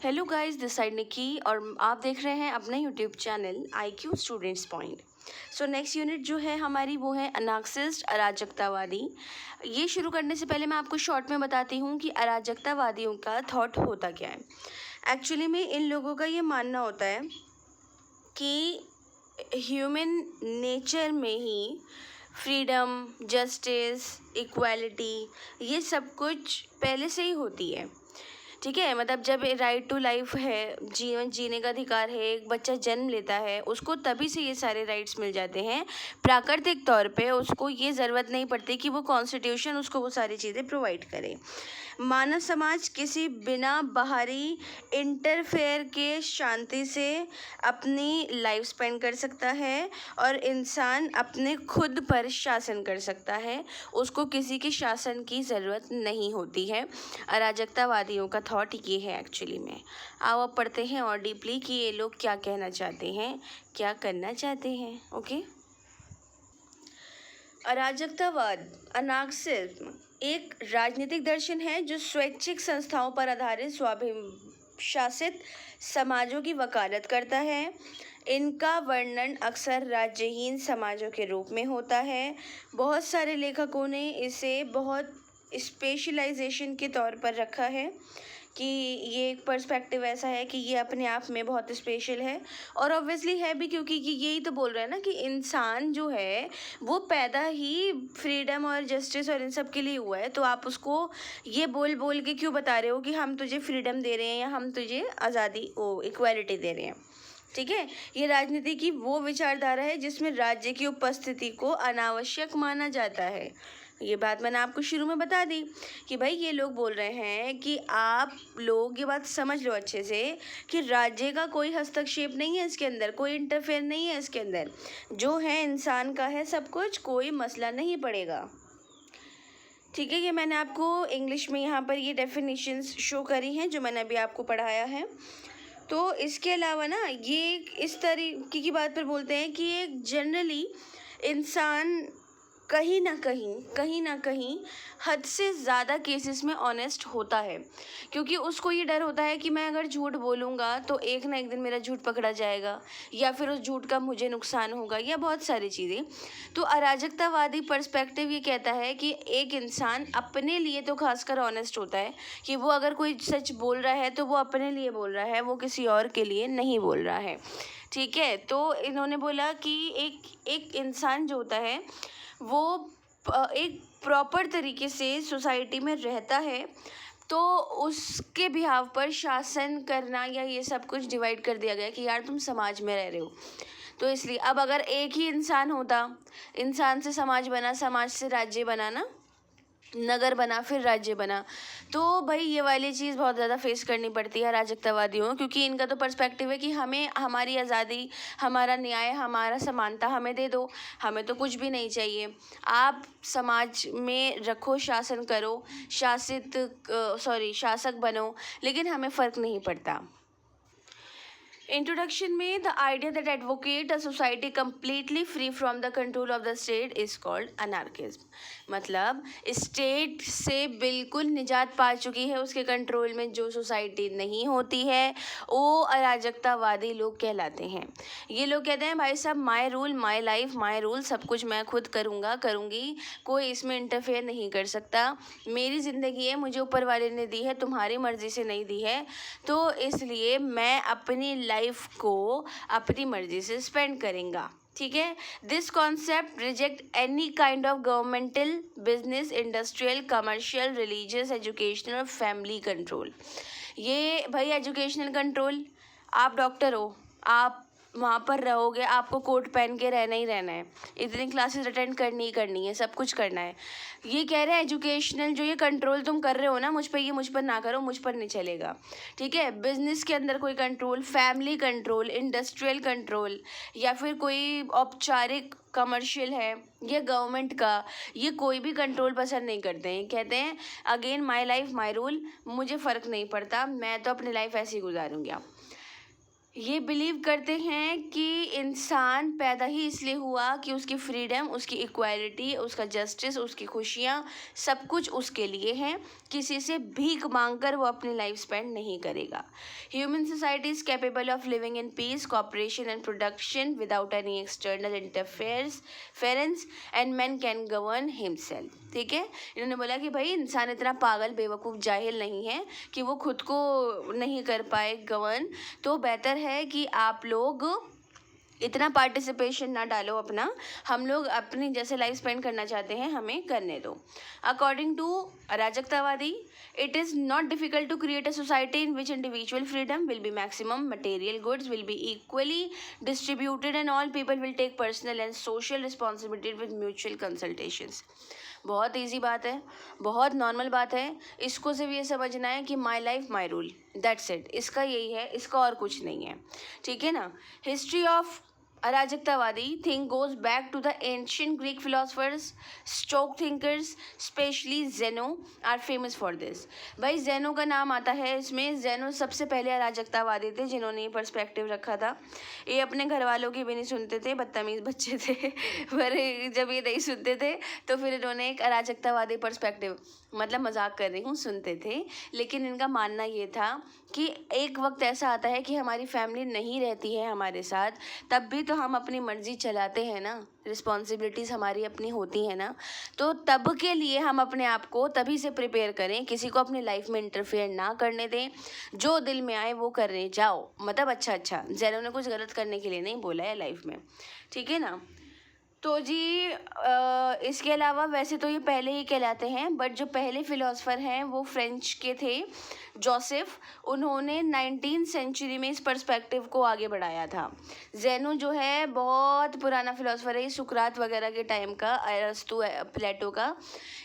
Hello guys, this side निकी और आप देख रहे हैं अपना YouTube channel IQ students point. So next unit जो है हमारी वो है अनार्किस्ट अराजकतावादी। ये शुरू करने से पहले मैं आपको शॉर्ट में बताती हूँ कि अराजकतावादियों का थॉट होता क्या है। एक्चुअली में इन लोगों का ये मानना होता है कि ह्यूमन नेचर में ही फ्रीडम, जस्टिस, इक्वालिटी ये सब कुछ पहले से ही होती है। ठीक है, मतलब जब राइट टू लाइफ है, जीवन जीने का अधिकार है, एक बच्चा जन्म लेता है उसको तभी से ये सारे राइट्स मिल जाते हैं। प्राकृतिक तौर पे उसको ये ज़रूरत नहीं पड़ती कि वो कॉन्स्टिट्यूशन उसको वो सारी चीज़ें प्रोवाइड करे। मानव समाज किसी बिना बाहरी इंटरफेयर के शांति से अपनी लाइफ स्पेंड कर सकता है और इंसान अपने खुद पर शासन कर सकता है। उसको किसी के शासन की ज़रूरत नहीं होती है। अराजकतावादियों का थॉट ये है एक्चुअली में। आओ अब पढ़ते हैं और डीपली कि ये लोग क्या कहना चाहते हैं, क्या करना चाहते हैं। ओके, अराजकतावाद अनार्किस्म एक राजनीतिक दर्शन है जो स्वैच्छिक संस्थाओं पर आधारित स्वाभिशासित समाजों की वकालत करता है। इनका वर्णन अक्सर राज्यहीन समाजों के रूप में होता है। बहुत सारे लेखकों ने इसे बहुत स्पेशलाइजेशन के तौर पर रखा है कि ये एक पर्सपेक्टिव ऐसा है कि ये अपने आप में बहुत स्पेशल है। और ऑब्वियसली है भी, क्योंकि कि यही तो बोल रहा है ना कि इंसान जो है वो पैदा ही फ्रीडम और जस्टिस और इन सब के लिए हुआ है। तो आप उसको ये बोल बोल के क्यों बता रहे हो कि हम तुझे फ्रीडम दे रहे हैं या हम तुझे आज़ादी इक्वालिटी दे रहे हैं। ठीक है, ये राजनीति की वो विचारधारा है जिसमें राज्य की उपस्थिति को अनावश्यक माना जाता है। ये बात मैंने आपको शुरू में बता दी कि भाई ये लोग बोल रहे हैं कि आप लोग ये बात समझ लो अच्छे से कि राज्य का कोई हस्तक्षेप नहीं है इसके अंदर, कोई इंटरफेयर नहीं है इसके अंदर। जो है इंसान का है सब कुछ, कोई मसला नहीं पड़ेगा। ठीक है, ये मैंने आपको इंग्लिश में यहाँ पर ये डेफिनेशंस शो करी हैं जो मैंने अभी आपको पढ़ाया है। तो इसके अलावा ना ये इस तरीके की बात पर बोलते हैं कि एक जनरली इंसान कहीं ना कहीं हद से ज़्यादा केसेस में ऑनेस्ट होता है, क्योंकि उसको ये डर होता है कि मैं अगर झूठ बोलूँगा तो एक ना एक दिन मेरा झूठ पकड़ा जाएगा या फिर उस झूठ का मुझे नुकसान होगा या बहुत सारी चीज़ें। तो अराजकतावादी पर्सपेक्टिव ये कहता है कि एक इंसान अपने लिए तो खासकर ऑनेस्ट होता है कि वो अगर कोई सच बोल रहा है तो वो अपने लिए बोल रहा है, वो किसी और के लिए नहीं बोल रहा है। ठीक है, तो इन्होंने बोला कि एक इंसान जो होता है वो एक प्रॉपर तरीके से सोसाइटी में रहता है, तो उसके बिहाव पर शासन करना या ये सब कुछ डिवाइड कर दिया गया कि यार तुम समाज में रह रहे हो। तो इसलिए अब अगर एक ही इंसान होता, इंसान से समाज बना, समाज से राज्य बना ना, नगर बना फिर राज्य बना, तो भाई ये वाली चीज़ बहुत ज़्यादा फेस करनी पड़ती है अराजकतावादियों को, क्योंकि इनका तो पर्सपेक्टिव है कि हमें हमारी आज़ादी, हमारा न्याय, हमारा समानता हमें दे दो, हमें तो कुछ भी नहीं चाहिए। आप समाज में रखो, शासन करो, शासक बनो, लेकिन हमें फ़र्क नहीं पड़ता। इंट्रोडक्शन में the idea that advocate a society completely free from the control of the state is called anarchism. मतलब स्टेट से बिल्कुल निजात पा चुकी है, उसके कंट्रोल में जो सोसाइटी नहीं होती है वो अराजकतावादी लोग कहलाते हैं। ये लोग कहते हैं भाई साहब my rule my life my rule, सब कुछ मैं खुद करूँगा करूँगी, कोई इसमें इंटरफेयर नहीं कर सकता। मेरी ज़िंदगी है, मुझे ऊपर वाले ने दी है, तुम्हारी मर्ज़ी से नहीं दी है, तो इसलिए मैं अपनी लाइफ को अपनी मर्जी से स्पेंड करेंगा। ठीक है, this concept reject any kind of governmental, business, industrial, commercial, religious, educational और फैमिली कंट्रोल। ये भाई एजुकेशनल कंट्रोल, आप डॉक्टर हो, आप वहाँ पर रहोगे, आपको कोट पहन के रहना ही रहना है, इतनी क्लासेस अटेंड करनी ही करनी है, सब कुछ करना है। ये कह रहे हैं एजुकेशनल जो ये कंट्रोल तुम कर रहे हो ना मुझ पर, ये मुझ पर ना करो, मुझ पर नहीं चलेगा। ठीक है, बिजनेस के अंदर कोई control, family control, industrial control या फिर कोई औपचारिक कमर्शियल है या गवर्नमेंट का, ये कोई भी कंट्रोल पसंद नहीं करते हैं। कहते हैं again my life my rule, मुझे फ़र्क नहीं पड़ता, मैं तो अपनी लाइफ ऐसे ही गुजारूंगी। ये बिलीव करते हैं कि इंसान पैदा ही इसलिए हुआ कि उसकी फ्रीडम, उसकी इक्वालिटी, उसका जस्टिस, उसकी खुशियाँ सब कुछ उसके लिए हैं। किसी से भीख मांगकर वो अपनी लाइफ स्पेंड नहीं करेगा। Human society is capable of living in peace, cooperation and production without any external interference and man can govern himself. ठीक है, इन्होंने बोला कि भाई इंसान इतना पागल, बेवकूफ़, जाहिल नहीं है कि वो खुद को नहीं कर पाए गवर्न। तो बेहतर है कि आप लोग इतना पार्टिसिपेशन ना डालो अपना, हम लोग अपनी जैसे लाइफ स्पेंड करना चाहते हैं हमें करने दो। अकॉर्डिंग टू अराजकतावादी, it is not difficult to create a society in which individual freedom will be maximum, material goods will be equally distributed and all people will take personal and social responsibility with mutual consultations। बहुत easy बात है, बहुत normal बात है। इसको सिर्फ ये समझना है कि my life my rule, that's it. इसका यही है, इसका और कुछ नहीं है। ठीक है ना। हिस्ट्री ऑफ अराजकतावादी think goes back to the ancient Greek philosophers, Stoic thinkers, especially Zeno are famous for this. भाई जेनो का नाम आता है इसमें। जेनो सबसे पहले अराजकतावादी थे जिन्होंने ये पर्सपेक्टिव रखा था। ये अपने घर वालों की भी नहीं सुनते थे, बदतमीज़ बच्चे थे पर जब ये नहीं सुनते थे तो फिर इन्होंने एक अराजकतावादी पर्सपेक्टिव, मतलब मजाक कर रही हूँ, सुनते थे। लेकिन इनका मानना ये था कि एक वक्त ऐसा आता है कि हमारी फैमिली नहीं रहती है हमारे साथ, तब भी तो हम अपनी मर्जी चलाते हैं ना, रिस्पॉन्सिबिलिटीज़ हमारी अपनी होती हैं ना। तो तब के लिए हम अपने आप को तभी से प्रिपेयर करें, किसी को अपनी लाइफ में इंटरफेयर ना करने दें, जो दिल में आए वो करने जाओ। मतलब अच्छा, जेरो ने कुछ गलत करने के लिए नहीं बोला है लाइफ में, ठीक है ना। तो जी इसके अलावा वैसे तो ये पहले ही कहलाते हैं, बट जो पहले फ़िलोसफ़र हैं वो फ्रेंच के थे, जोसेफ। उन्होंने 19th सेंचुरी में इस पर्सपेक्टिव को आगे बढ़ाया था। जेनो जो है बहुत पुराना फ़िलोसफ़र है, सुकरात वगैरह के टाइम का, अरस्तु, प्लेटो का।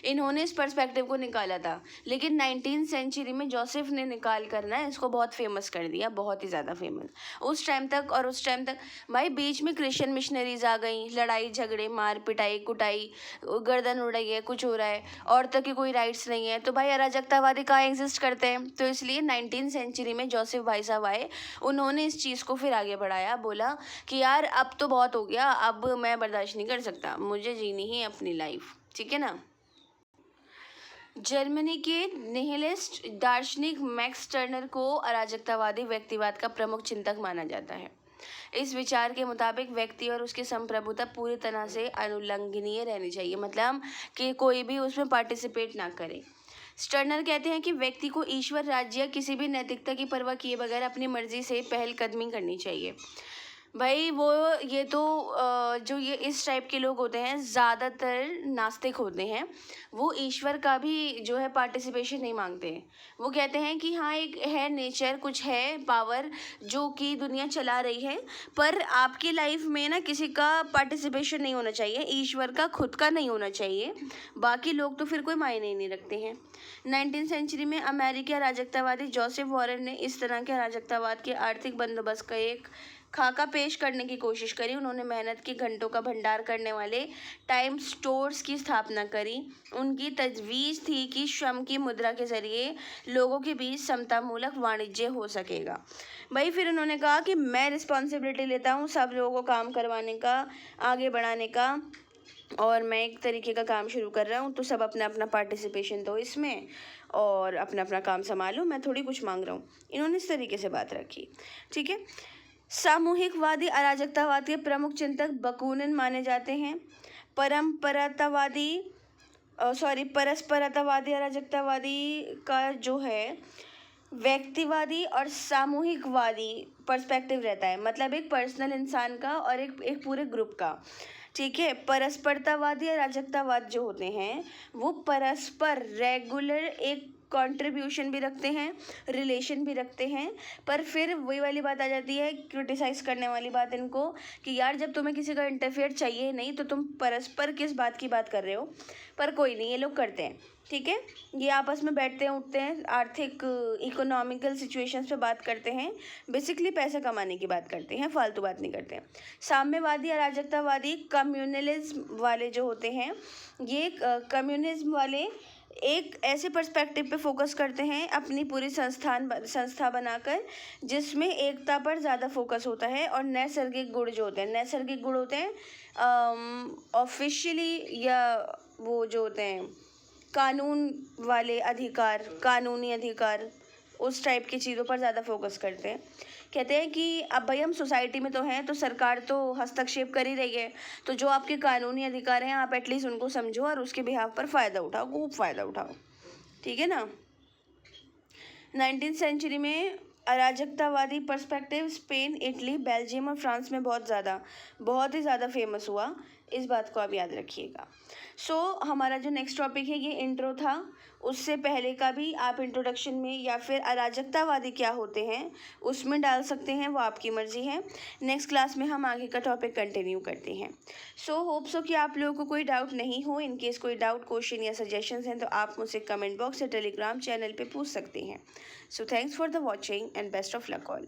इन्होंने इस पर्सपेक्टिव को निकाला था, लेकिन 19th सेंचुरी में जोसेफ ने निकाल कर ना इसको बहुत फेमस कर दिया, बहुत ही ज़्यादा फेमस। उस टाइम तक भाई बीच में क्रिश्चियन मिशनरीज आ गई, लड़ाई झगड़े, मार पिटाई, कुटाई, गर्दन उड़ रही है, कुछ हो रहा है, औरतों की कोई राइट्स नहीं है, तो भाई अराजकतावादी कहाँ एग्जिस्ट करते हैं। तो इसलिए 19th सेंचुरी में जोसेफ भाई साहब आए, उन्होंने इस चीज़ को फिर आगे बढ़ाया, बोला कि यार अब तो बहुत हो गया, अब मैं बर्दाश्त नहीं कर सकता, मुझे जीनी ही अपनी लाइफ। ठीक है ना। जर्मनी के निहिलिस्ट दार्शनिक मैक्स टर्नर को अराजकतावादी व्यक्तिवाद का प्रमुख चिंतक माना जाता है। इस विचार के मुताबिक व्यक्ति और उसकी संप्रभुता पूरी तरह से अनुल्लंघनीय रहनी चाहिए, मतलब कि कोई भी उसमें पार्टिसिपेट ना करे। स्टर्नर कहते हैं कि व्यक्ति को ईश्वर, राज्य या किसी भी नैतिकता की परवाह किए बगैर अपनी मर्जी से पहलकदमी करनी चाहिए। भाई वो ये तो जो ये इस टाइप के लोग होते हैं, ज़्यादातर नास्तिक होते हैं, वो ईश्वर का भी जो है पार्टिसिपेशन नहीं मांगते हैं। वो कहते हैं कि हाँ एक है नेचर, कुछ है पावर जो कि दुनिया चला रही है, पर आपकी लाइफ में ना किसी का पार्टिसिपेशन नहीं होना चाहिए, ईश्वर का खुद का नहीं होना चाहिए, बाकी लोग तो फिर कोई मायने ही नहीं रखते हैं। 19th सेंचुरी में अमेरिकी अराजकतावादी जोसेफ वॉरेन ने इस तरह के अराजकतावाद के आर्थिक बंदोबस्त का एक खाका पेश करने की कोशिश करी। उन्होंने मेहनत के घंटों का भंडार करने वाले टाइम स्टोर्स की स्थापना करी। उनकी तजवीज़ थी कि श्रम की मुद्रा के ज़रिए लोगों के बीच समतामूलक वाणिज्य हो सकेगा। भाई फिर उन्होंने कहा कि मैं रिस्पॉन्सिबिलिटी लेता हूँ सब लोगों को काम करवाने का, आगे बढ़ाने का, और मैं एक तरीके का काम शुरू कर रहा हूँ, तो सब अपना अपना पार्टिसिपेशन दो इसमें और अपना अपना काम संभालो, मैं थोड़ी कुछ मांग रहा हूँ। इन्होंने इस तरीके से बात रखी। ठीक है। सामूहिकवादी अराजकतावाद के प्रमुख चिंतक बकूनन माने जाते हैं। परस्परतावादी अराजकतावादी का जो है व्यक्तिवादी और सामूहिकवादी पर्सपेक्टिव रहता है, मतलब एक पर्सनल इंसान का और एक पूरे ग्रुप का। ठीक है। परस्परतावादी अराजकतावाद जो होते हैं वो परस्पर रेगुलर एक कंट्रीब्यूशन भी रखते हैं, रिलेशन भी रखते हैं, पर फिर वही वाली बात आ जाती है, क्रिटिसाइज़ करने वाली बात इनको, कि यार जब तुम्हें किसी का इंटरफेयर चाहिए नहीं तो तुम परस्पर किस बात की बात कर रहे हो। पर कोई नहीं, ये लोग करते हैं। ठीक है। ये आपस में बैठते हैं, उठते हैं, आर्थिक इकोनॉमिकल सिचुएशंस पे बात करते हैं, बेसिकली पैसा कमाने की बात करते हैं, फालतू बात नहीं करते हैं। साम्यवादी अराजकतावादी कम्युनलिज्म वाले जो होते हैं, ये कम्युनिज्म वाले एक ऐसे पर्सपेक्टिव पे फोकस करते हैं अपनी पूरी संस्था बनाकर, जिसमें एकता पर ज़्यादा फोकस होता है। और नैसर्गिक गुण जो होते हैं, नैसर्गिक गुण होते हैं ऑफिशियली या वो जो होते हैं कानून वाले अधिकार, कानूनी अधिकार, उस टाइप की चीज़ों पर ज़्यादा फोकस करते हैं। कहते हैं कि अब भाई हम सोसाइटी में तो हैं, तो सरकार तो हस्तक्षेप कर ही रही है, तो जो आपके कानूनी अधिकार हैं आप एटलीस्ट उनको समझो और उसके बिहाफ पर फ़ायदा उठाओ, खूब फ़ायदा उठाओ, ठीक है ना। 19th सेंचुरी में अराजकतावादी पर्सपेक्टिव स्पेन, इटली, बेल्जियम और फ्रांस में बहुत ही ज़्यादा फेमस हुआ। इस बात को आप याद रखिएगा। हमारा जो नेक्स्ट टॉपिक है ये इंट्रो था। उससे पहले का भी आप इंट्रोडक्शन में या फिर अराजकतावादी क्या होते हैं उसमें डाल सकते हैं, वो आपकी मर्ज़ी है। नेक्स्ट क्लास में हम आगे का टॉपिक कंटिन्यू करते हैं। होप सो कि आप लोगों को कोई डाउट नहीं हो। इन केस कोई डाउट, क्वेश्चन या सजेशंस हैं तो आप मुझसे कमेंट बॉक्स या टेलीग्राम चैनल पे पूछ सकते हैं। Thanks for the watching and best of luck all.